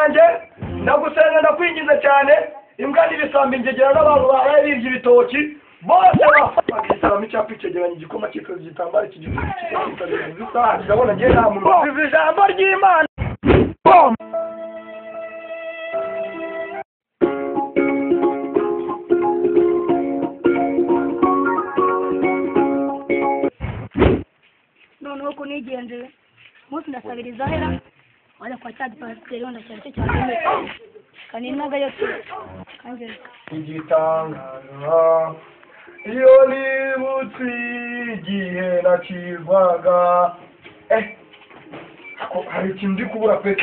yanjye ndagusenga ndakwingiza cyane imbwa n'ibisambi ingegera n'abantu baraye birya ibitoki bose bafatwa icyapa icyegeranya igikoma cyitwa igitambaro cy'igihugu ndabona ngiye nta muntu bivuze ijambo ry'Imana. noneho ko nigendeye umunsi ndasabiriza hera wajya kwa cya pasiteri wenda cyane cyane kandi naga yose kanjye igitangara iyo nibutse igihe nakirwaga hari ikintu ndi kubura pe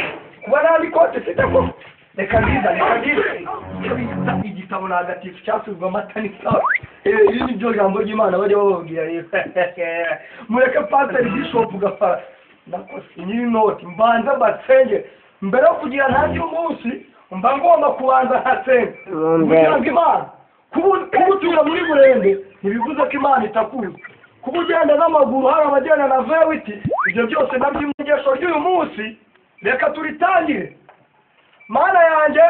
kuba nandi kote sitako reka igitabo ntagatifu cyasubizwa amata n'itabi iri ni byo jambo ry'Imana bajya bababwira mureke pasiteri bishop gafara nakose nyiri noti mbanza basenge mbere yo kugira ntangire umunsi mba ngomba kubanza nkasenga kugira ngo Imana kubutura muri burende ntibivuze ko Imana itakuzi kuba ugenda n'amaguru hari abagenda na vewiti ibyo byose nabyo imugesho ry'uyu munsi reka turitangire. Mana yanjye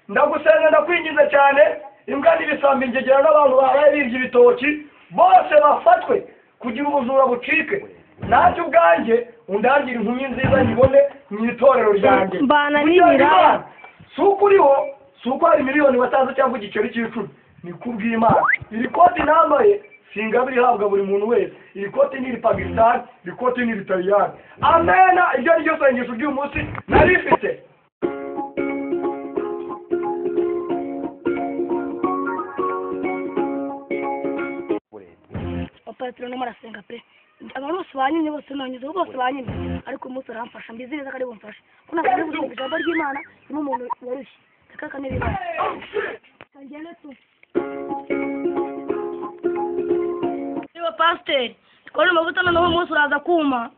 ndagusenga ndakwingiza cyane imbwa n'ibisambi ingegera n'abantu baraye birya ibitoki bose bafatwe kugira ubujura bucike nanjye ubwanjye undangire inkumi nziza nyibone mu itorero ryanjye mbana n'ibira si uko uriho si uko hari miliyoni batazi cyangwa igiceri cy'icumi ni kubw'Imana. Iri koti nambaye singabiri ihabwa buri muntu wese. Iri koti ni Pakistan, iri koti ni Italiyani. Amena ibyo ari byo sengesho ry'uyu munsi narifite. Petro no marasenga pe abantu bose banyine bose nonyeze bose banyine ariko umunsi aramfasha mbizi neza kari bumfasha kuna kari gusenga ijambo ry'Imana ni umuntu warushye kaka n'ibintu ngende tu Yo pastor kone mavuta noneho umunsi uraza kuma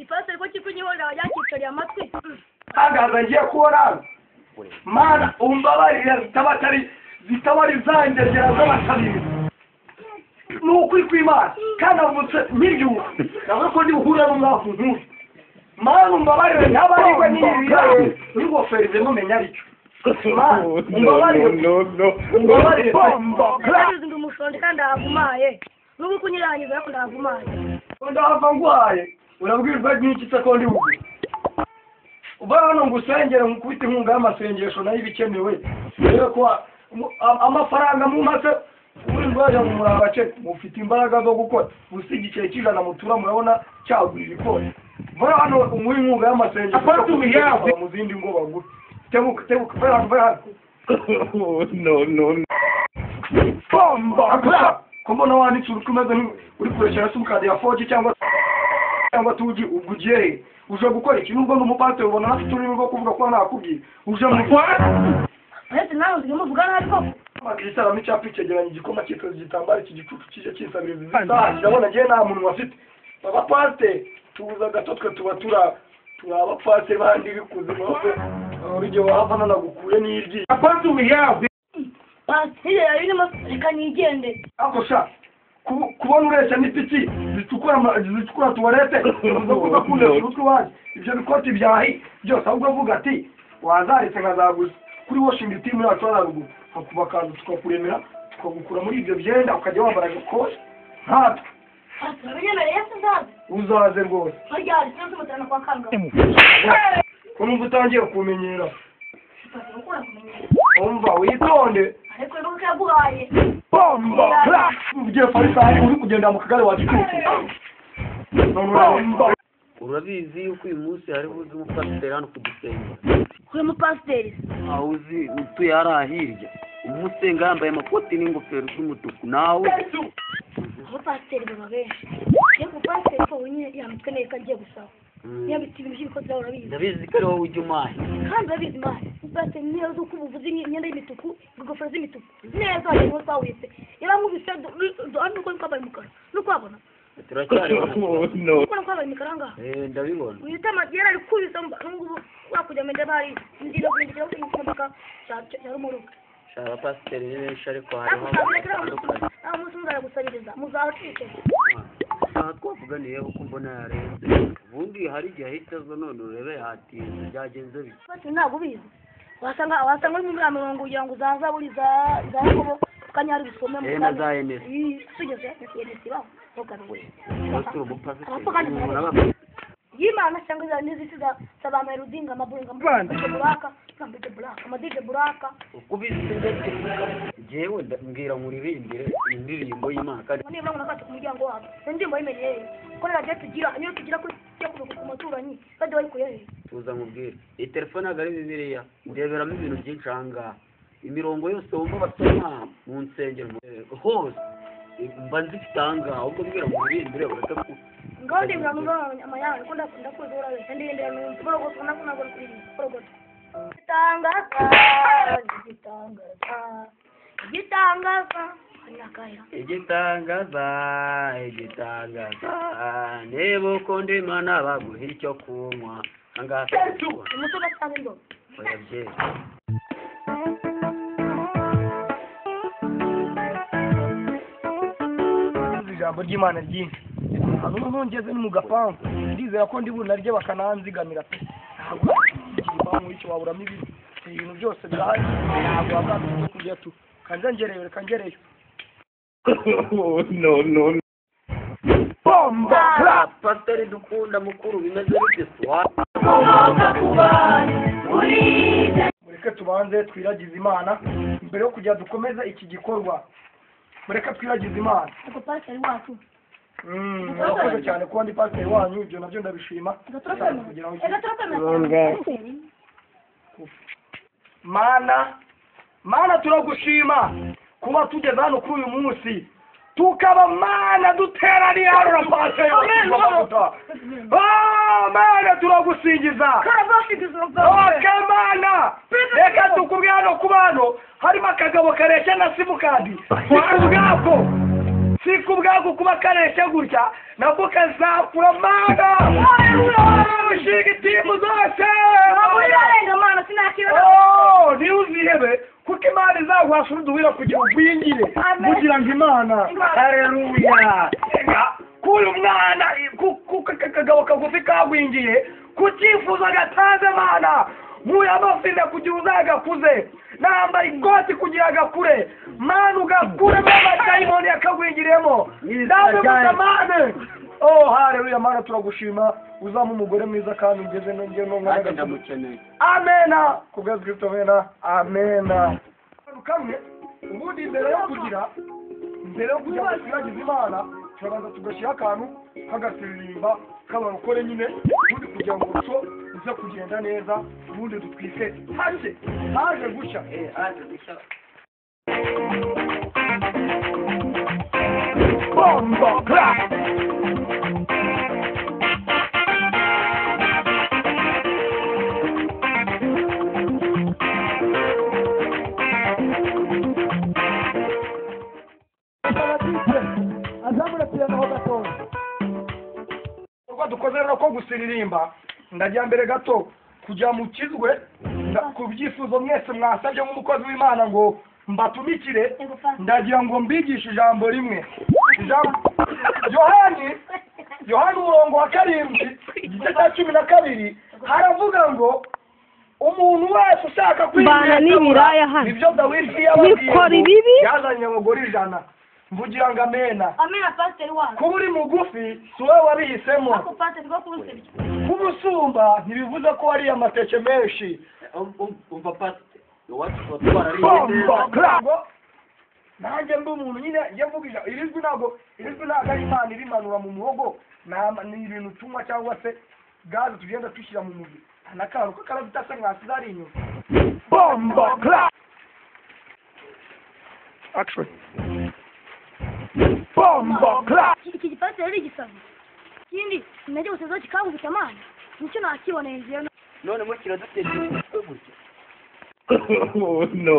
pastor ko kikunyihoza wajyakicariye amatwi tangaza ngiye kubona Mana umbabarira zitabari zanjegera z'abatabiri n'ukuri kw'Imana kandi avutse nk'ibyuka nawe ko ndi buhura n'umwafu nk'uyu Mana umbabarire ntabarigwe n'ibira n'ingofero izemo menya aricyo Mana umbabarire umbabarire kandi ndi umushonje kandi ahagumaye n'ubu kunyirangiza ariko ndahagumaye ndahava ngwaye urabwirwa n'iki se ko ndi buguye ubana ngusengera nkubita inkunga y'amasengesho nayo ibikenewe rero ko amafaranga mu maze uri ngwaje mu murabace mufite imbaraga zo gukora usigikiye kizana mutura murabona cyagurira ikose bora hano umuri inkunga y'amasengesho mu zindi ngo bagure tebuka bara no bomba kombona wanditse urukumeze uri kuresha simukadi ya 4G cyangwa tuji ubugiye uje gukora ikintu ngo n'umupate ubona afite urimo rwo kuvuga ko nakubwiye uje mu ese nawe ndimo vugana ariko magisa micyapa icyegeranya igikoma cyitwa igitambaro cy'igicucu kije cyisabiriza ndabona ngiye nta muntu wafite baba pate tuza gatotwe tuba abapfase bandi bikuzima urige wavana nagukuye n'iryi apate umiyawe pate yarimo reka nigende akosha kubona ureshya n'ipiki zitukura tuwarete uvuga kunde urutwe waje ibyo bikoti byahi byose ahubwo avuga ati wazaritse nkazaguza kuri Washington team yacu haruguru akubakaza tukakuremera tukagukura muri ibyo byenda ukajya wambara gakosha ntatwe uzaze rwose ko numva utangiye kumenyera umva witonde ariko nuko yaguhaye bomba ugiye farisari uri kugenda mu kagare wacu urabizi yuko uyu munsi hari buze umupasiteri hano kudusenga kuri umupasiteri aho uzi utuye hariya hirya umusenga yambaye amakoti n'ingofero z'umutuku nawe umupasiteri baba benshi yewe umupasiteri ko wenyine yambitswe neza agiye gusaba yambitse ibintu by'ibikozi byawe urabizi ndabizi ko ari wowe ujya umaye kandi urabizi mahe umupasiteri niyo uzi uko ubuvuzi imyenda y'imituku ingofero z'imituku neza wagira ngo sawise yaramubise uko kwambaye umukara nuko wabona turacyari ukora kwambaye imikara ngaha ndabibona uyitama yari ari kubisa n'ubu wakujya mu ndabari ndira kugira ngo imodoka cyari umuruka shara pasiteri ni benshi ariko harimo aho musunga gusabiriza muzahacike isaha twavuganiyeho ko mbona yarenze ubundi hari igihe ahita aza none urebe yatinze byagenze bite bati ntabwo ubizi wasanga uri muri mirongo kugira ngo uzaza buri za Yakobo kanyari bisome mu na za NS tugeze NS ba ntugaruwe turi umupasi Imana cyangwa za nizisi za sabama rudinga mabunga buraka kambite buraka amadije buraka ukubise jewe mbwira muririmbire indirimbo y'Imana kandi niba mbona nakati ku muryango wawe indirimbo yimenye korera je tugira niyo tugira kuri ku maturanyi bade bayikuye tuza mubwire telefone agari bibiliya ndeberamo ibintu byinshi hanga imirongo yose wumva basoma mu nsengero hose mba nzifitanga ahubwo mbwira muririmbire ureka ngode muramuga amayanga ko ndakunda kuzura wese ndindira n'ubwo nakuna gora kuri porogoto igitangaza niba ukunda Imana baguha icyo kunywa angaha umusore cyane ndo oya bye ijambo ry'Imana ryinshi hano ntongeze ni mu gapangu ndizera ko ndi bunarye bakananzigamira pe ntabwo igipangu icyo waburamo ibintu byose birahari ntabwo wabwambye kujya tu kangereyo no bomba pastor dukunda mukuru bimeze bite swa mureke tubanze twiragize Imana mbere yo kujya dukomeza iki gikorwa mureke twiragize Imana ko pastor wacu murakoze cyane kuba ndi pastor wanyu ibyo nabyo ndabishima Mana turagushima kuba tugeze hano kuri uyu munsi tukaba Mana duteraniye hano na pastor y'amavuta Mana turagusingiza Mana reka tukubwira hano ku bantu harimo akagabo karesha na simukadi siku bwako kuba karesha gutya nako kazakura Mana ushinga timu zose ni uzihebe kuko Imana izagwasha uruduhira kugira ubwingire kugira ngo Imana haleluya kuri umwana kuko kagabo kagufi kagwingiye kucyifuzo gatanze Mana muya amafina kugira uzagakuze nambaye ikoti kugira agakure Mana ugakure amadayimoni yakagwingiremo ndavuga Mana haleluya Mana turagushima uzama umugore mwiza kandi ugeze n'umwana ndamukeneye amena kubwa Kristo amena kamwe ubundi mbere yo kujya kwiragiza Imana turabanza tugashyira akantu k'agasiririmba k'abarokore nyine ubundi kugira ngo urusho uze kugenda neza ubundi dutwise haje gushya bomba crack dukoze rero ko gusiririmba ndagira mbere gato kujya mu kizwe ku byifuzo mwese mwasabye nk'umukozi w'Imana ngo mbatumikire ndagira ngo mbigishe ijambo rimwe Yohani umurongo wa 7 igice cya 12 haravuga ngo umuntu wese ushaka kwinjira nibyo Dawidi yababwiye yazanye abagore 100 mvugira ngo amena pastor wacu kuba uri mugufi si wowe wabihisemo ako pastor rwo kurusebya kuba usumba ntibivuze ko wariye amateke menshi umva pastor iwacu twarariye nanjye mbi umuntu nyine njye mvugisha irizwi ntabwo ari Imana irimanura mu muhogo ni ibintu tunywa cyangwa se gaze tugenda dushyira mu mubiri n'akantu k'akaravita se mwasize ari inyuma bomba clap action bomba clap iki gipasi rero igisabo kindi najye gusoza kikangubita Imana nicyo nakiboneye ngiye none mo kiradutera gutya no